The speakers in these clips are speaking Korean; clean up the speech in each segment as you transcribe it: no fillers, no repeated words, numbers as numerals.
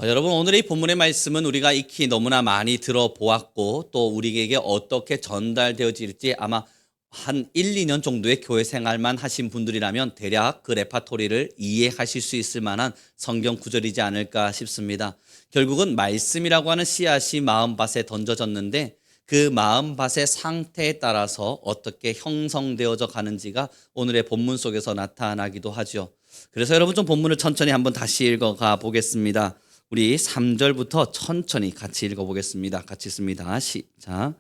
여러분, 오늘의 이 본문의 말씀은 우리가 익히 너무나 많이 들어보았고 또 우리에게 어떻게 전달되어질지 아마 한 1, 2년 정도의 교회 생활만 하신 분들이라면 대략 그 레파토리를 이해하실 수 있을 만한 성경 구절이지 않을까 싶습니다. 결국은 말씀이라고 하는 씨앗이 마음밭에 던져졌는데 그 마음밭의 상태에 따라서 어떻게 형성되어져 가는지가 오늘의 본문 속에서 나타나기도 하죠. 그래서 여러분 좀 본문을 천천히 한번 다시 읽어가 보겠습니다. 우리 3절부터 천천히 같이 읽어보겠습니다. 같이 읽습니다. 시작.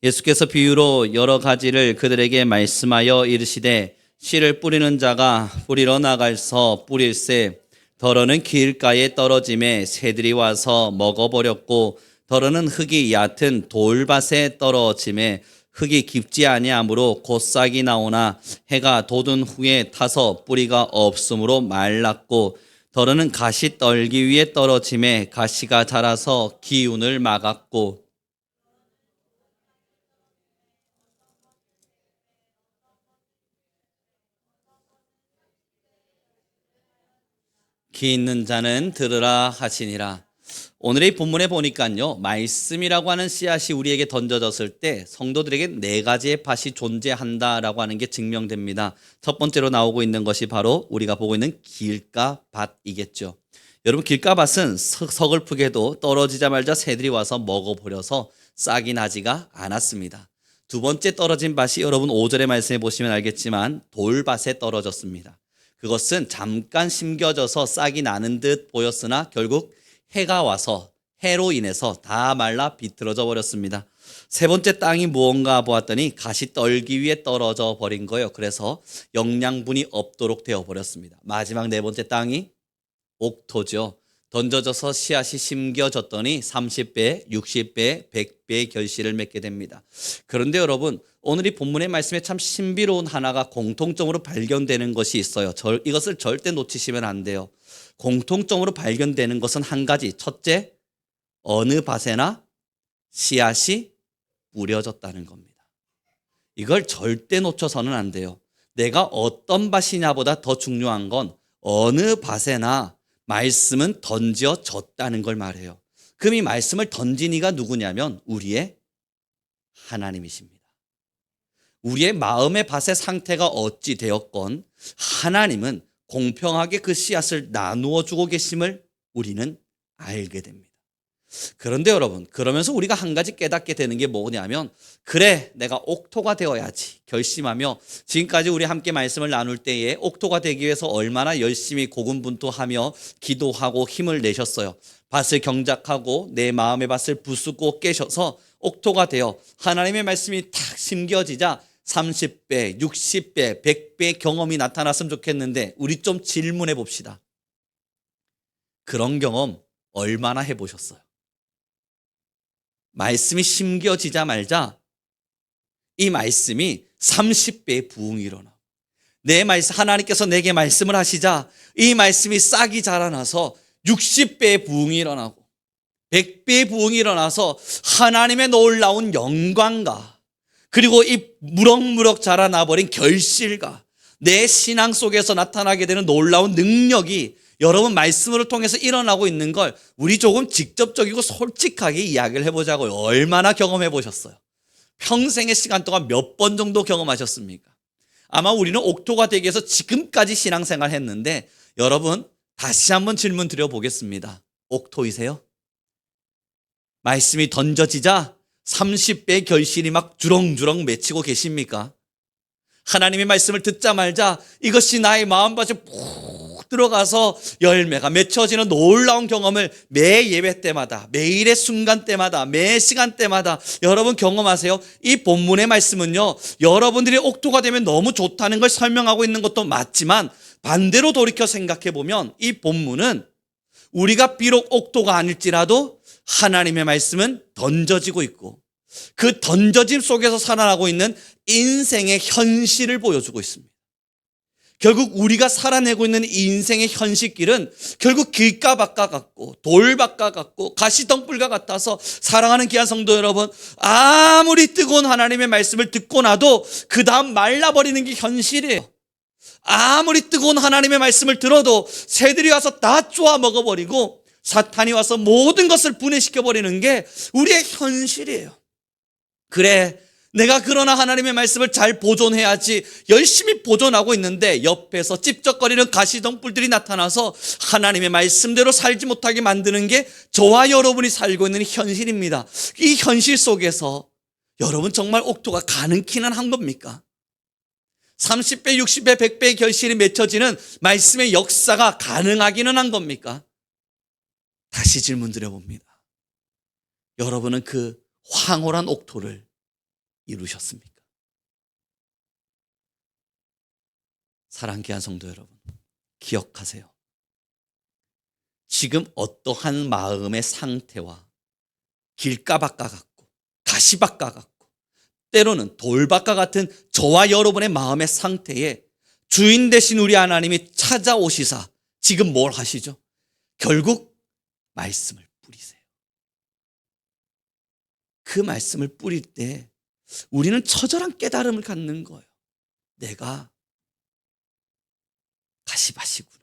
예수께서 비유로 여러 가지를 그들에게 말씀하여 이르시되 씨를 뿌리는 자가 뿌리러 나가서 뿌릴새 더러는 길가에 떨어짐에 새들이 와서 먹어버렸고 더러는 흙이 얕은 돌밭에 떨어짐에 흙이 깊지 아니하므로 곧 싹이 나오나 해가 돋은 후에 타서 뿌리가 없으므로 말랐고 더러는 가시 떨기 위에 떨어짐에 가시가 자라서 기운을 막았고 귀 있는 자는 들으라 하시니라. 오늘의 본문에 보니까요, 말씀이라고 하는 씨앗이 우리에게 던져졌을 때 성도들에게 네 가지의 밭이 존재한다라고 하는 게 증명됩니다. 첫 번째로 나오고 있는 것이 바로 우리가 보고 있는 길가 밭이겠죠. 여러분, 길가 밭은 서글프게도 떨어지자마자 새들이 와서 먹어버려서 싹이 나지가 않았습니다. 두 번째 떨어진 밭이 여러분 5절의 말씀에 보시면 알겠지만 돌밭에 떨어졌습니다. 그것은 잠깐 심겨져서 싹이 나는 듯 보였으나 결국 해가 와서 해로 인해서 다 말라 비틀어져 버렸습니다. 세 번째 땅이 무언가 보았더니 가시 떨기 위해 떨어져 버린 거예요. 그래서 영양분이 없도록 되어 버렸습니다. 마지막 네 번째 땅이 옥토죠. 던져져서 씨앗이 심겨졌더니 30배, 60배, 100배의 결실을 맺게 됩니다. 그런데 여러분, 오늘 이 본문의 말씀에 참 신비로운 하나가 공통점으로 발견되는 것이 있어요. 이것을 절대 놓치시면 안 돼요. 공통점으로 발견되는 것은 한 가지. 첫째, 어느 밭에나 씨앗이 뿌려졌다는 겁니다. 이걸 절대 놓쳐서는 안 돼요. 내가 어떤 밭이냐보다 더 중요한 건 어느 밭에나 말씀은 던져졌다는 걸 말해요. 그럼 이 말씀을 던진 이가 누구냐면 우리의 하나님이십니다. 우리의 마음의 밭의 상태가 어찌 되었건 하나님은 공평하게 그 씨앗을 나누어 주고 계심을 우리는 알게 됩니다. 그런데 여러분, 그러면서 우리가 한 가지 깨닫게 되는 게 뭐냐면 그래, 내가 옥토가 되어야지 결심하며 지금까지 우리 함께 말씀을 나눌 때에 옥토가 되기 위해서 얼마나 열심히 고군분투하며 기도하고 힘을 내셨어요. 밭을 경작하고 내 마음의 밭을 부수고 깨셔서 옥토가 되어 하나님의 말씀이 탁 심겨지자 30배, 60배, 100배의 경험이 나타났으면 좋겠는데 우리 좀 질문해 봅시다. 그런 경험 얼마나 해보셨어요? 말씀이 심겨지자마자 이 말씀이 30배의 부흥이 일어나. 내 말씀, 하나님께서 내게 말씀을 하시자 이 말씀이 싹이 자라나서 60배의 부흥이 일어나고 100배의 부흥이 일어나서 하나님의 놀라운 영광과 그리고 이 무럭무럭 자라나버린 결실과 내 신앙 속에서 나타나게 되는 놀라운 능력이 여러분 말씀을 통해서 일어나고 있는 걸 우리 조금 직접적이고 솔직하게 이야기를 해보자고요. 얼마나 경험해 보셨어요? 평생의 시간 동안 몇 번 정도 경험하셨습니까? 아마 우리는 옥토가 되기 위해서 지금까지 신앙생활 했는데 여러분 다시 한번 질문 드려보겠습니다. 옥토이세요? 말씀이 던져지자 30배의 결실이 막 주렁주렁 맺히고 계십니까? 하나님의 말씀을 듣자 말자 이것이 나의 마음밭에 푹 들어가서 열매가 맺혀지는 놀라운 경험을 매 예배 때마다 매일의 순간 때마다 매 시간 때마다 여러분 경험하세요. 이 본문의 말씀은요, 여러분들이 옥토가 되면 너무 좋다는 걸 설명하고 있는 것도 맞지만 반대로 돌이켜 생각해 보면 이 본문은 우리가 비록 옥토가 아닐지라도 하나님의 말씀은 던져지고 있고 그 던져짐 속에서 살아나고 있는 인생의 현실을 보여주고 있습니다. 결국 우리가 살아내고 있는 인생의 현실길은 결국 길가밭과 같고 돌밭과 같고 가시덩불과 같아서 사랑하는 귀한 성도 여러분, 아무리 뜨거운 하나님의 말씀을 듣고 나도 그 다음 말라버리는 게 현실이에요. 아무리 뜨거운 하나님의 말씀을 들어도 새들이 와서 다 쪼아 먹어버리고 사탄이 와서 모든 것을 분해시켜버리는 게 우리의 현실이에요. 그래, 내가 그러나 하나님의 말씀을 잘 보존해야지 열심히 보존하고 있는데 옆에서 찝쩍거리는 가시덤불들이 나타나서 하나님의 말씀대로 살지 못하게 만드는 게 저와 여러분이 살고 있는 현실입니다. 이 현실 속에서 여러분 정말 옥토가 가능키는 한 겁니까? 30배, 60배, 100배의 결실이 맺혀지는 말씀의 역사가 가능하기는 한 겁니까? 다시 질문 드려봅니다. 여러분은 그 황홀한 옥토를 이루셨습니까? 사랑하는 귀한 성도 여러분, 기억하세요. 지금 어떠한 마음의 상태와 길가밭과 같고 가시밭과 같고 때로는 돌밭과 같은 저와 여러분의 마음의 상태에 주인 되신 우리 하나님이 찾아오시사 지금 뭘 하시죠? 결국 말씀을 뿌리세요. 그 말씀을 뿌릴 때 우리는 처절한 깨달음을 갖는 거예요. 내가 가시밭이구나.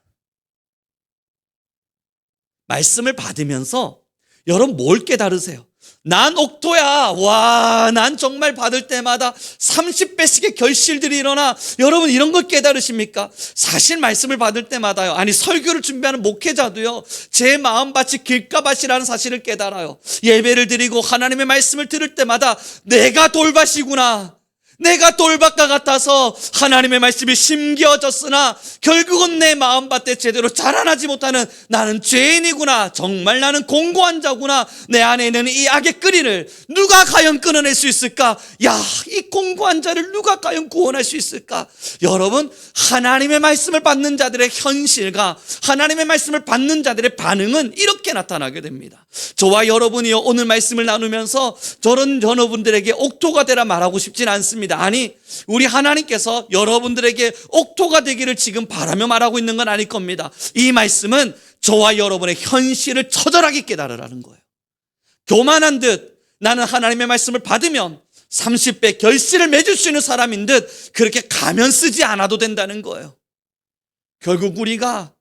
말씀을 받으면서 여러분 뭘 깨달으세요? 난 옥토야. 와, 난 정말 받을 때마다 30배씩의 결실들이 일어나. 여러분 이런 걸 깨달으십니까? 사실 말씀을 받을 때마다요. 아니 설교를 준비하는 목회자도요. 제 마음밭이 길가밭이라는 사실을 깨달아요. 예배를 드리고 하나님의 말씀을 들을 때마다 내가 돌밭이구나. 내가 돌밭과 같아서 하나님의 말씀이 심겨졌으나 결국은 내 마음밭에 제대로 자라나지 못하는 나는 죄인이구나. 정말 나는 공고한 자구나. 내 안에 있는 이 악의 끓이를 누가 과연 끊어낼 수 있을까? 야, 이 공고한 자를 누가 과연 구원할 수 있을까? 여러분, 하나님의 말씀을 받는 자들의 현실과 하나님의 말씀을 받는 자들의 반응은 이렇게 나타나게 됩니다. 저와 여러분이요, 오늘 말씀을 나누면서 저런 여러분들에게 옥토가 되라 말하고 싶진 않습니다. 아니, 우리 하나님께서 여러분들에게 옥토가 되기를 지금 바라며 말하고 있는 건 아닐 겁니다. 이 말씀은 저와 여러분의 현실을 처절하게 깨달으라는 거예요. 교만한 듯 나는 하나님의 말씀을 받으면 30배 결실을 맺을 수 있는 사람인 듯 그렇게 가면 쓰지 않아도 된다는 거예요. 결국 우리가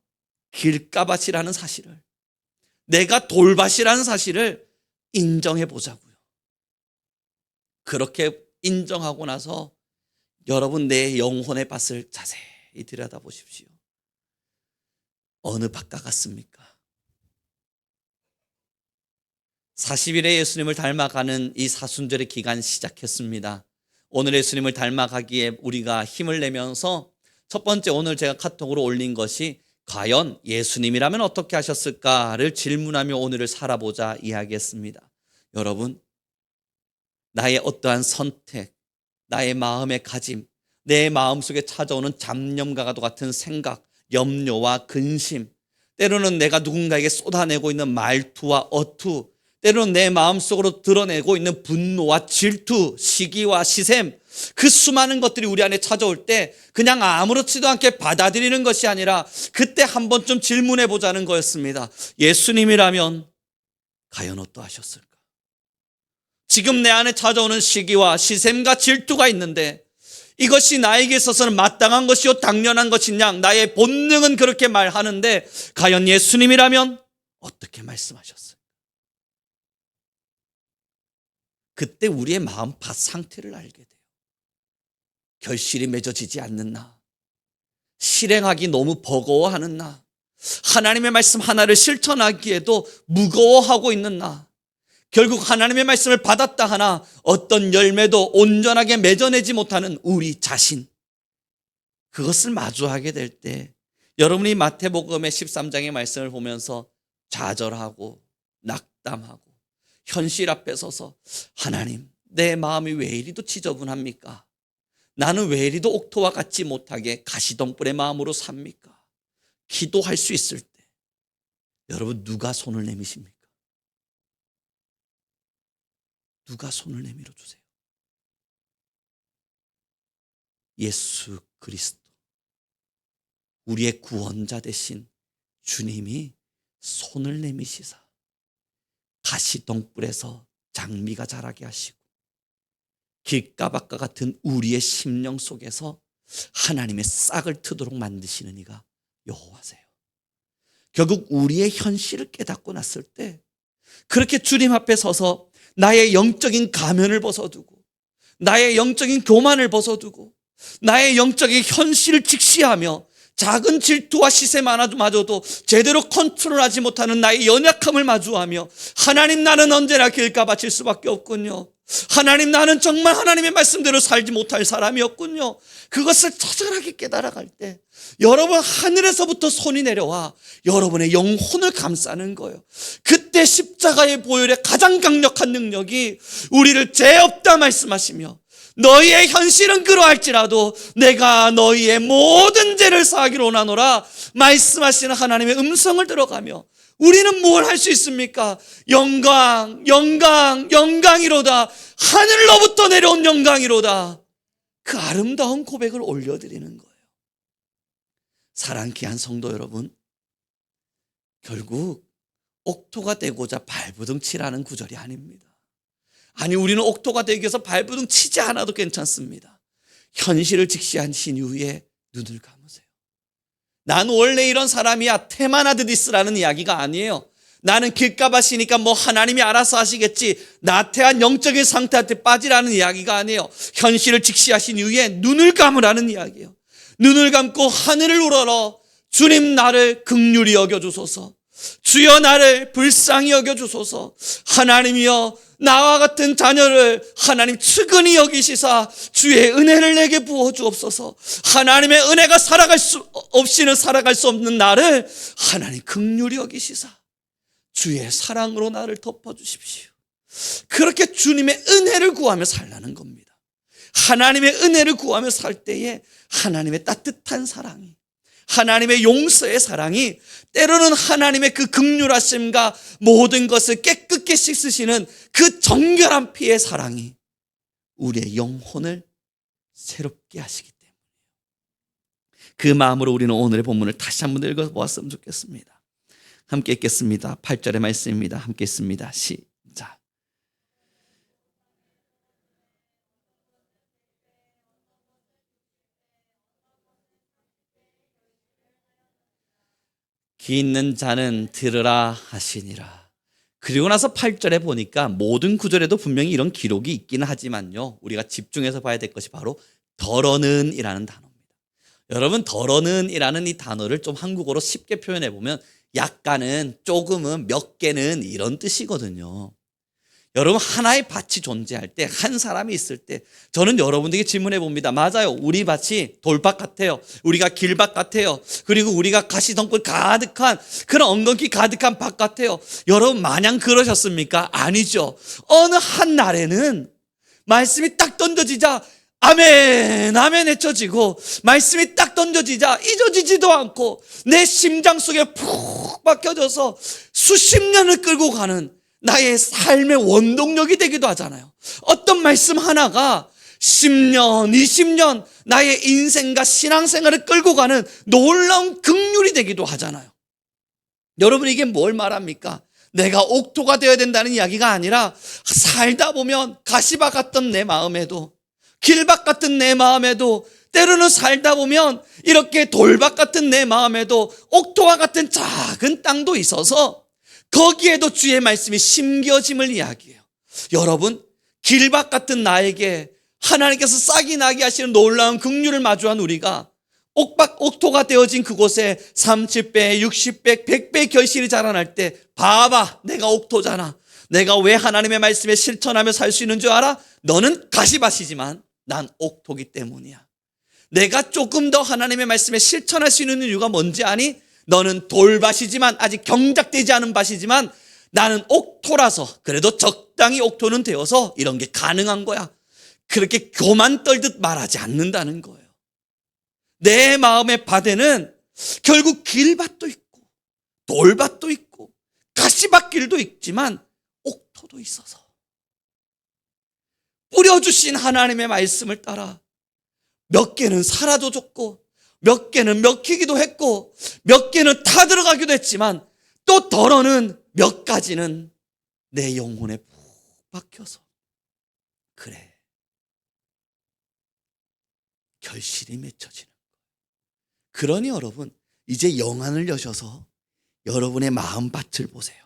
길가밭이라는 사실을, 내가 돌밭이라는 사실을 인정해 보자고요. 그렇게 인정하고 나서 여러분 내 영혼의 밭을 자세히 들여다보십시오. 어느 밭과 같습니까? 40일의 예수님을 닮아가는 이 사순절의 기간 시작했습니다. 오늘 예수님을 닮아가기에 우리가 힘을 내면서 첫 번째 오늘 제가 카톡으로 올린 것이 과연 예수님이라면 어떻게 하셨을까를 질문하며 오늘을 살아보자 이야기했습니다. 여러분, 나의 어떠한 선택, 나의 마음의 가짐, 내 마음속에 찾아오는 잡념과도 같은 생각, 염려와 근심, 때로는 내가 누군가에게 쏟아내고 있는 말투와 어투, 때로는 내 마음속으로 드러내고 있는 분노와 질투, 시기와 시샘, 그 수많은 것들이 우리 안에 찾아올 때 그냥 아무렇지도 않게 받아들이는 것이 아니라 그때 한 번쯤 질문해 보자는 거였습니다. 예수님이라면 과연 어떠하셨을까? 지금 내 안에 찾아오는 시기와 시샘과 질투가 있는데 이것이 나에게 있어서는 마땅한 것이요 당연한 것이냐, 나의 본능은 그렇게 말하는데 과연 예수님이라면 어떻게 말씀하셨을까? 그때 우리의 마음밭 상태를 알게 돼요. 결실이 맺어지지 않는 나, 실행하기 너무 버거워하는 나, 하나님의 말씀 하나를 실천하기에도 무거워하고 있는 나, 결국 하나님의 말씀을 받았다 하나 어떤 열매도 온전하게 맺어내지 못하는 우리 자신, 그것을 마주하게 될 때 여러분이 마태복음의 13장의 말씀을 보면서 좌절하고 낙담하고 현실 앞에 서서 하나님, 내 마음이 왜 이리도 지저분합니까? 나는 왜 이리도 옥토와 같지 못하게 가시덤불의 마음으로 삽니까? 기도할 수 있을 때 여러분 누가 손을 내미십니까? 누가 손을 내밀어 주세요? 예수 그리스도, 우리의 구원자 되신 주님이 손을 내미시사 가시덤불에서 장미가 자라게 하시고 길가밭과 같은 우리의 심령 속에서 하나님의 싹을 트도록 만드시는 이가 여호와세요. 결국 우리의 현실을 깨닫고 났을 때 그렇게 주님 앞에 서서 나의 영적인 가면을 벗어두고 나의 영적인 교만을 벗어두고 나의 영적인 현실을 직시하며 작은 질투와 시세마저도 제대로 컨트롤하지 못하는 나의 연약함을 마주하며 하나님, 나는 언제나 길가 바칠 수밖에 없군요. 하나님, 나는 정말 하나님의 말씀대로 살지 못할 사람이었군요. 그것을 처절하게 깨달아갈 때 여러분, 하늘에서부터 손이 내려와 여러분의 영혼을 감싸는 거예요. 그때 십자가의 보혈의 가장 강력한 능력이 우리를 죄 없다 말씀하시며 너희의 현실은 그러할지라도 내가 너희의 모든 죄를 사하기로 원하노라 말씀하시는 하나님의 음성을 들어가며 우리는 뭘 할 수 있습니까? 영광, 영광, 영광이로다. 하늘로부터 내려온 영광이로다. 그 아름다운 고백을 올려드리는 거예요. 사랑 귀한 성도 여러분, 결국 옥토가 되고자 발부둥 치라는 구절이 아닙니다. 아니, 우리는 옥토가 되기 위해서 발부둥 치지 않아도 괜찮습니다. 현실을 직시하신 이후에 눈을 감으세요. 난 원래 이런 사람이야, 태만하듯 있으라는 이야기가 아니에요. 나는 길가바시니까 뭐 하나님이 알아서 하시겠지, 나태한 영적인 상태한테 빠지라는 이야기가 아니에요. 현실을 직시하신 이후에 눈을 감으라는 이야기예요. 눈을 감고 하늘을 우러러 주님, 나를 긍휼히 여겨주소서. 주여, 나를 불쌍히 여겨주소서. 하나님이여, 나와 같은 자녀를 하나님 측은히 여기시사 주의 은혜를 내게 부어주옵소서. 하나님의 은혜가 살아갈 수 없이는 살아갈 수 없는 나를 하나님 긍휼히 여기시사 주의 사랑으로 나를 덮어주십시오. 그렇게 주님의 은혜를 구하며 살라는 겁니다. 하나님의 은혜를 구하며 살 때에 하나님의 따뜻한 사랑이, 하나님의 용서의 사랑이, 때로는 하나님의 그 긍휼하심과 모든 것을 깨끗게 씻으시는 그 정결한 피의 사랑이 우리의 영혼을 새롭게 하시기 때문에 그 마음으로 우리는 오늘의 본문을 다시 한번 읽어보았으면 좋겠습니다. 함께 읽겠습니다. 8절의 말씀입니다. 함께 읽습니다. 시작. 귀 있는 자는 들으라 하시니라. 그리고 나서 8절에 보니까 모든 구절에도 분명히 이런 기록이 있기는 하지만요, 우리가 집중해서 봐야 될 것이 바로 더러는 이라는 단어입니다. 여러분, 더러는 이라는 이 단어를 좀 한국어로 쉽게 표현해 보면 약간은, 조금은, 몇 개는 이런 뜻이거든요. 여러분, 하나의 밭이 존재할 때, 한 사람이 있을 때, 저는 여러분들에게 질문해 봅니다. 맞아요, 우리 밭이 돌밭 같아요. 우리가 길밭 같아요. 그리고 우리가 가시덩굴 가득한 그런 엉겅퀴 가득한 밭 같아요. 여러분, 마냥 그러셨습니까? 아니죠. 어느 한 날에는 말씀이 딱 던져지자 아멘, 아멘 외쳐지고, 말씀이 딱 던져지자 잊어지지도 않고 내 심장 속에 푹 박혀져서 수십 년을 끌고 가는 나의 삶의 원동력이 되기도 하잖아요. 어떤 말씀 하나가 10년, 20년 나의 인생과 신앙생활을 끌고 가는 놀라운 긍휼이 되기도 하잖아요. 여러분, 이게 뭘 말합니까? 내가 옥토가 되어야 된다는 이야기가 아니라 살다 보면 가시밭 같던 내 마음에도, 길밭 같은 내 마음에도, 때로는 살다 보면 이렇게 돌밭 같은 내 마음에도 옥토와 같은 작은 땅도 있어서 거기에도 주의 말씀이 심겨짐을 이야기해요. 여러분, 길밭 같은 나에게 하나님께서 싹이 나게 하시는 놀라운 긍휼을 마주한 우리가 옥토가 되어진 그곳에 30배, 60배, 100배 결실이 자라날 때, 봐봐, 내가 옥토잖아. 내가 왜 하나님의 말씀에 실천하며 살 수 있는 줄 알아? 너는 가시밭이지만 난 옥토기 때문이야. 내가 조금 더 하나님의 말씀에 실천할 수 있는 이유가 뭔지 아니? 너는 돌밭이지만, 아직 경작되지 않은 밭이지만 나는 옥토라서, 그래도 적당히 옥토는 되어서 이런 게 가능한 거야. 그렇게 교만 떨듯 말하지 않는다는 거예요. 내 마음의 밭에는 결국 길밭도 있고 돌밭도 있고 가시밭길도 있지만 옥토도 있어서 뿌려주신 하나님의 말씀을 따라 몇 개는 살아도 좋고 몇 개는 먹히기도 했고 몇 개는 타들어가기도 했지만 또 덜어는 몇 가지는 내 영혼에 푹 박혀서, 그래, 결실이 맺혀지는 거예요. 그러니 여러분, 이제 영안을 여셔서 여러분의 마음밭을 보세요.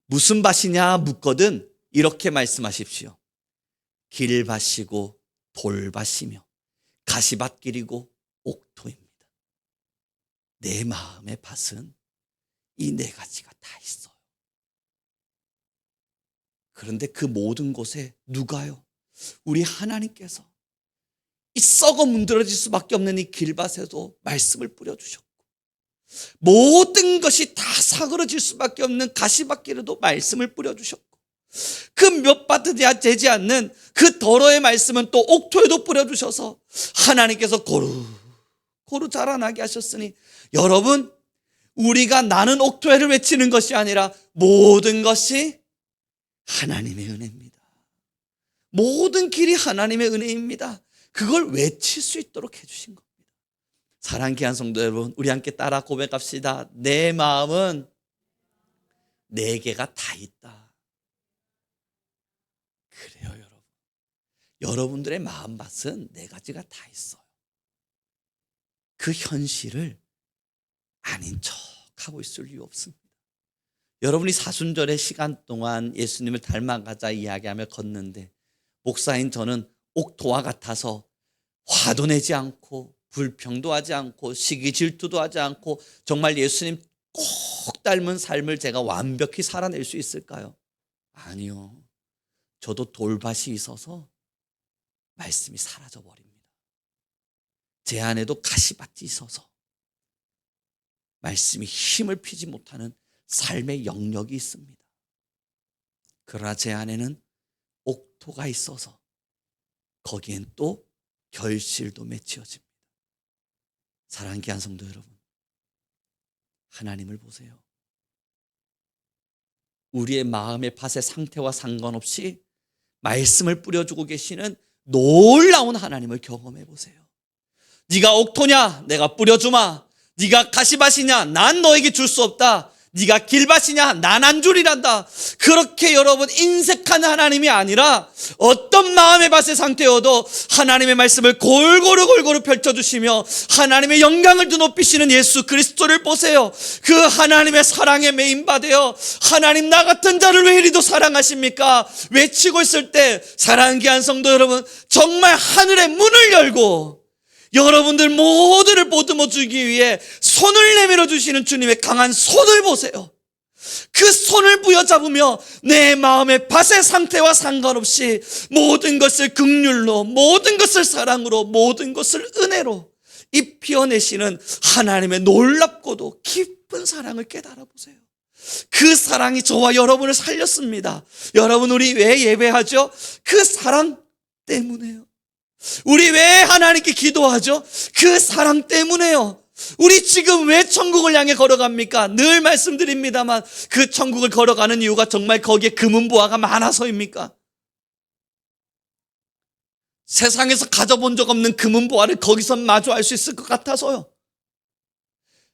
무슨 밭이냐 묻거든 이렇게 말씀하십시오. 길밭이고 돌밭이며 가시밭길이고 옥토입니다. 내 마음의 밭은 이 네 가지가 다 있어요. 그런데 그 모든 곳에 누가요? 우리 하나님께서 이 썩어 문드러질 수밖에 없는 이 길밭에도 말씀을 뿌려주셨고, 모든 것이 다 사그러질 수밖에 없는 가시밭길에도 말씀을 뿌려주셨고, 그 몇 밭이 되지 않는 그 더러의 말씀은 또 옥토에도 뿌려주셔서 하나님께서 고루 자라나게 하셨으니, 여러분, 우리가 나는 옥토해를 외치는 것이 아니라 모든 것이 하나님의 은혜입니다. 모든 길이 하나님의 은혜입니다. 그걸 외칠 수 있도록 해주신 겁니다. 사랑하는 귀한 성도 여러분, 우리 함께 따라 고백합시다. 내 마음은 네 개가 다 있다. 그래요, 여러분. 여러분들의 마음밭은 네 가지가 다 있어요. 그 현실을 아닌 척하고 있을 이유 없습니다. 여러분이 사순절의 시간 동안 예수님을 닮아가자 이야기하며 걷는데, 목사인 저는 옥토와 같아서 화도 내지 않고 불평도 하지 않고 시기 질투도 하지 않고 정말 예수님 꼭 닮은 삶을 제가 완벽히 살아낼 수 있을까요? 아니요. 저도 돌밭이 있어서 말씀이 사라져 버립니다. 제 안에도 가시밭이 있어서 말씀이 힘을 피지 못하는 삶의 영역이 있습니다. 그러나 제 안에는 옥토가 있어서 거기엔 또 결실도 맺혀집니다. 사랑하는 귀한 성도 여러분, 하나님을 보세요. 우리의 마음의 밭의 상태와 상관없이 말씀을 뿌려주고 계시는 놀라운 하나님을 경험해 보세요. 네가 옥토냐? 내가 뿌려주마. 네가 가시밭이냐? 난 너에게 줄 수 없다. 네가 길밭이냐? 난 안 주리란다. 그렇게 여러분 인색한 하나님이 아니라 어떤 마음의 밭의 상태여도 하나님의 말씀을 골고루 펼쳐주시며 하나님의 영광을 드높이시는 예수 그리스도를 보세요. 그 하나님의 사랑에 메인받아요. 하나님 나 같은 자를 왜 이리도 사랑하십니까? 외치고 있을 때 사랑하는 귀한 성도 여러분, 정말 하늘의 문을 열고 여러분들 모두를 보듬어 주기 위해 손을 내밀어 주시는 주님의 강한 손을 보세요. 그 손을 부여잡으며 내 마음의 밭의 상태와 상관없이 모든 것을 긍휼로, 모든 것을 사랑으로, 모든 것을 은혜로 입혀내시는 하나님의 놀랍고도 깊은 사랑을 깨달아 보세요. 그 사랑이 저와 여러분을 살렸습니다. 여러분, 우리 왜 예배하죠? 그 사랑 때문에요. 우리 왜 하나님께 기도하죠? 그 사랑 때문에요. 우리 지금 왜 천국을 향해 걸어갑니까? 늘 말씀드립니다만 그 천국을 걸어가는 이유가 정말 거기에 금은보화가 많아서입니까? 세상에서 가져본 적 없는 금은보화를 거기서 마주할 수 있을 것 같아서요.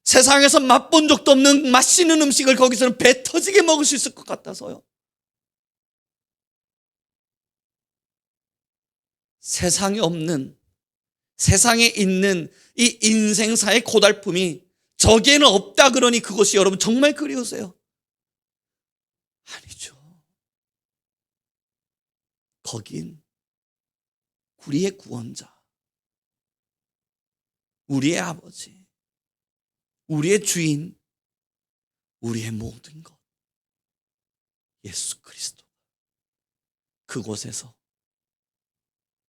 세상에서 맛본 적도 없는 맛있는 음식을 거기서는 배 터지게 먹을 수 있을 것 같아서요. 세상에 없는, 세상에 있는 이 인생사의 고달픔이 저기에는 없다 그러니 그것이 여러분 정말 그리우세요? 아니죠. 거긴 우리의 구원자, 우리의 아버지, 우리의 주인, 우리의 모든 것, 예수 그리스도, 그곳에서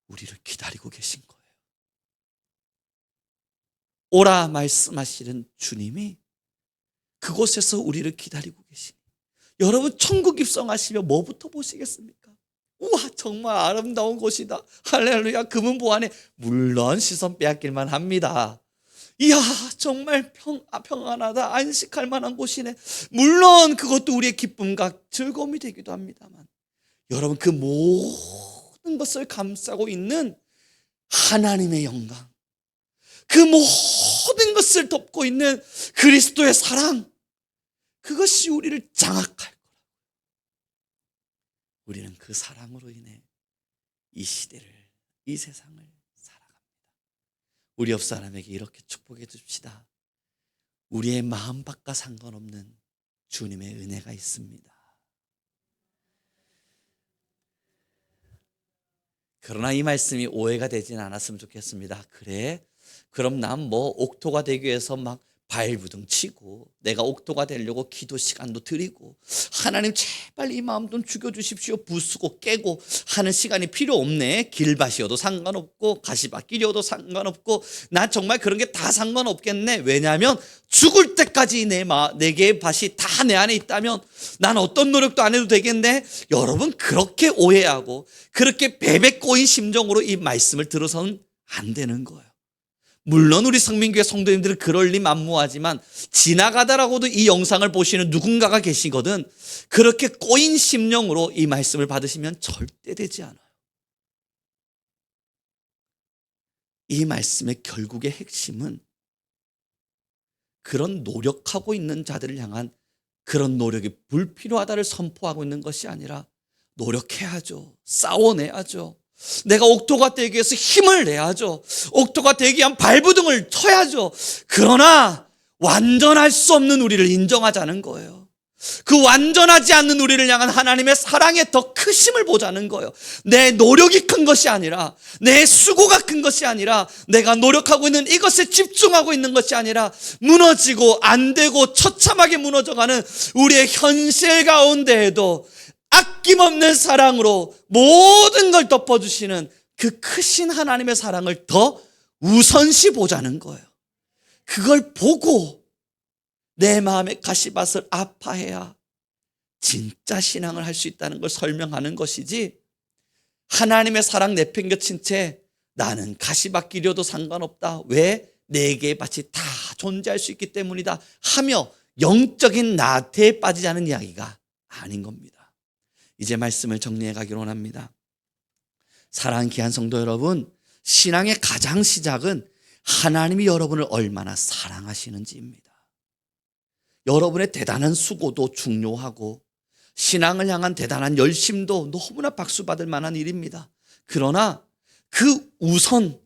우리를 기다리고 계신 거예요. 오라 말씀하시는 주님이 그곳에서 우리를 기다리고 계시니, 여러분 천국 입성하시면 뭐부터 보시겠습니까? 우와, 정말 아름다운 곳이다. 할렐루야. 금은보 안에 물론 시선 빼앗길만 합니다. 이야, 정말 평안하다. 안식할 만한 곳이네. 물론 그것도 우리의 기쁨과 즐거움이 되기도 합니다만, 여러분 그 모든 것을 감싸고 있는 하나님의 영광, 그 모든 것을 덮고 있는 그리스도의 사랑, 그것이 우리를 장악할 거라고. 우리는 그 사랑으로 인해 이 시대를, 이 세상을 살아갑니다. 우리 옆 사람에게 이렇게 축복해 줍시다. 우리의 마음밭과 상관없는 주님의 은혜가 있습니다. 그러나 이 말씀이 오해가 되지는 않았으면 좋겠습니다. 그래? 그럼 난 뭐 옥토가 되기 위해서 막 발부둥 치고 내가 옥토가 되려고 기도 시간도 드리고 하나님 제발 이 마음 좀 죽여주십시오 부수고 깨고 하는 시간이 필요 없네. 길밭이어도 상관없고 가시밭길이어도 상관없고 나 정말 그런 게 다 상관없겠네. 왜냐하면 죽을 때까지 네 개의 밭이 다 내 안에 있다면 난 어떤 노력도 안 해도 되겠네. 여러분 그렇게 오해하고 그렇게 베베 꼬인 심정으로 이 말씀을 들어서는 안 되는 거예요. 물론 우리 성민교회 성도님들은 그럴 리 만무하지만 지나가다라고도 이 영상을 보시는 누군가가 계시거든 그렇게 꼬인 심령으로 이 말씀을 받으시면 절대 되지 않아요. 이 말씀의 결국의 핵심은 그런 노력하고 있는 자들을 향한 그런 노력이 불필요하다를 선포하고 있는 것이 아니라 노력해야죠. 싸워내야죠. 내가 옥토가 되기 위해서 힘을 내야죠. 옥토가 되기 위한 발부둥을 쳐야죠. 그러나 완전할 수 없는 우리를 인정하자는 거예요. 그 완전하지 않는 우리를 향한 하나님의 사랑의 더 크심을 보자는 거예요. 내 노력이 큰 것이 아니라 내 수고가 큰 것이 아니라 내가 노력하고 있는 이것에 집중하고 있는 것이 아니라 무너지고 안 되고 처참하게 무너져가는 우리의 현실 가운데에도 아낌없는 사랑으로 모든 걸 덮어주시는 그 크신 하나님의 사랑을 더 우선시 보자는 거예요. 그걸 보고 내 마음의 가시밭을 아파해야 진짜 신앙을 할 수 있다는 걸 설명하는 것이지 하나님의 사랑 내팽겨친 채 나는 가시밭길이어도 상관없다. 왜? 네 개의 밭이 다 존재할 수 있기 때문이다 하며 영적인 나태에 빠지지 않은 이야기가 아닌 겁니다. 이제 말씀을 정리해 가기로 원합니다. 사랑하는 귀한 성도 여러분, 신앙의 가장 시작은 하나님이 여러분을 얼마나 사랑하시는지입니다. 여러분의 대단한 수고도 중요하고 신앙을 향한 대단한 열심도 너무나 박수받을 만한 일입니다. 그러나 그 우선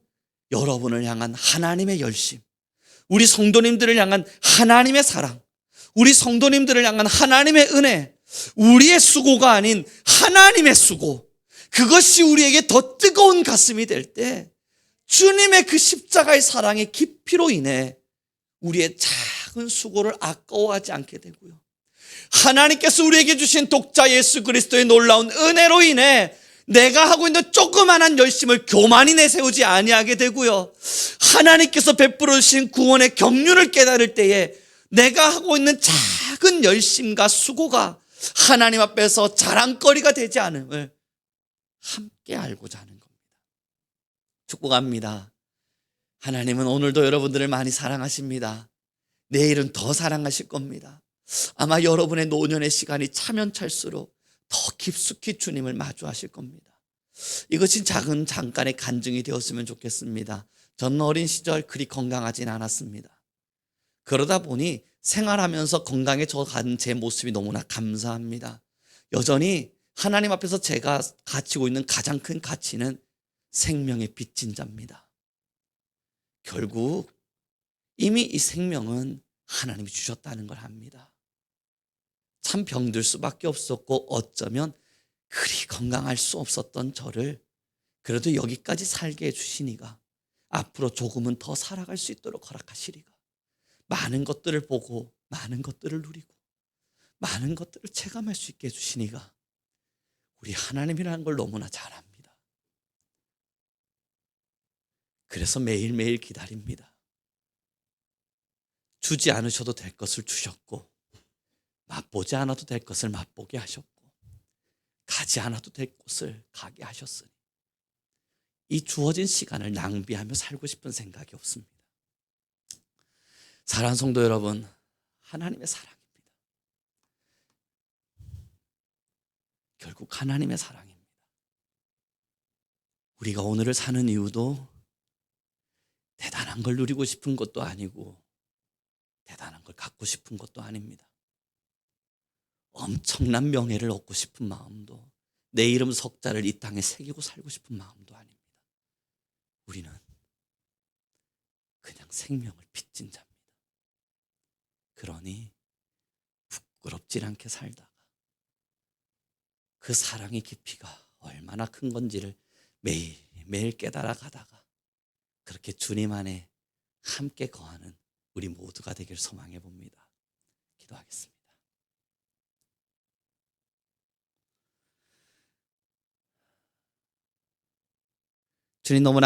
여러분을 향한 하나님의 열심, 우리 성도님들을 향한 하나님의 사랑, 우리 성도님들을 향한 하나님의 은혜, 우리의 수고가 아닌 하나님의 수고, 그것이 우리에게 더 뜨거운 가슴이 될 때 주님의 그 십자가의 사랑의 깊이로 인해 우리의 작은 수고를 아까워하지 않게 되고요, 하나님께서 우리에게 주신 독자 예수 그리스도의 놀라운 은혜로 인해 내가 하고 있는 조그만한 열심을 교만히 내세우지 아니하게 되고요, 하나님께서 베풀어 주신 구원의 경륜을 깨달을 때에 내가 하고 있는 작은 열심과 수고가 하나님 앞에서 자랑거리가 되지 않음을 함께 알고자 하는 겁니다. 축복합니다. 하나님은 오늘도 여러분들을 많이 사랑하십니다. 내일은 더 사랑하실 겁니다. 아마 여러분의 노년의 시간이 차면 찰수록 더 깊숙이 주님을 마주하실 겁니다. 이것이 작은 잠깐의 간증이 되었으면 좋겠습니다. 저는 어린 시절 그리 건강하진 않았습니다. 그러다 보니 생활하면서 건강해져 간 제 모습이 너무나 감사합니다. 여전히 하나님 앞에서 제가 가지고 있는 가장 큰 가치는 생명의 빚진 자입니다. 결국 이미 이 생명은 하나님이 주셨다는 걸 압니다. 참 병들 수밖에 없었고 어쩌면 그리 건강할 수 없었던 저를 그래도 여기까지 살게 해주시니가 앞으로 조금은 더 살아갈 수 있도록 허락하시리가 많은 것들을 보고 많은 것들을 누리고 많은 것들을 체감할 수 있게 해주시니가 우리 하나님이라는 걸 너무나 잘 압니다. 그래서 매일매일 기다립니다. 주지 않으셔도 될 것을 주셨고 맛보지 않아도 될 것을 맛보게 하셨고 가지 않아도 될 곳을 가게 하셨으니 이 주어진 시간을 낭비하며 살고 싶은 생각이 없습니다. 사랑하는 성도 여러분, 하나님의 사랑입니다. 결국 하나님의 사랑입니다. 우리가 오늘을 사는 이유도 대단한 걸 누리고 싶은 것도 아니고 대단한 걸 갖고 싶은 것도 아닙니다. 엄청난 명예를 얻고 싶은 마음도 내 이름 석자를 이 땅에 새기고 살고 싶은 마음도 아닙니다. 우리는 그냥 생명을 빚진 자입니다. 그러니 부끄럽지 않게 살다가 그 사랑의 깊이가 얼마나 큰 건지를 매일매일 깨달아 가다가 그렇게 주님 안에 함께 거하는 우리 모두가 되길 소망해 봅니다. 기도하겠습니다. 주님, 너무나